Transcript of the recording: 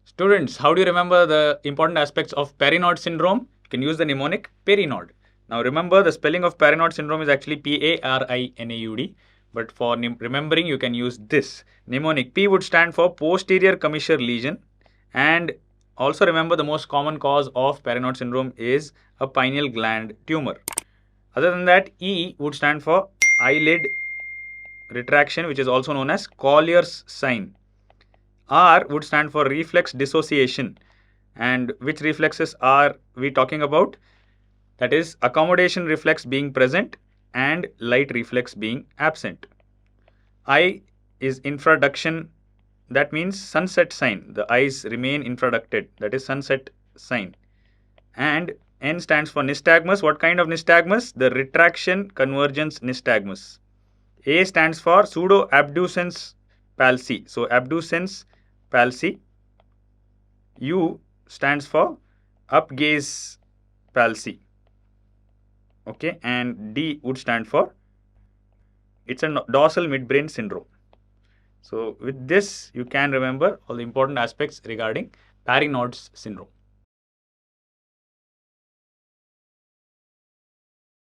Students, how do you remember the important aspects of Parinaud syndrome? You can use the mnemonic Parinaud. Now remember, the spelling of Parinaud syndrome is actually Parinaud, but for remembering you can use this mnemonic. P would stand for posterior commissure lesion, and also remember the most common cause of Parinaud syndrome is a pineal gland tumor. Other than that, E would stand for eyelid retraction, which is also known as Collier's sign. R would stand for reflex dissociation. And which reflexes are we talking about? That is accommodation reflex being present and light reflex being absent. I is infraduction, that means sunset sign. The eyes remain infraducted, that is sunset sign. And N stands for nystagmus. What kind of nystagmus? The retraction convergence nystagmus. A stands for pseudo abducens palsy. So abducens palsy. U stands for up gaze palsy. Okay, and D would stand for, it's a dorsal midbrain syndrome. So with this, you can remember all the important aspects regarding Parinaud's syndrome.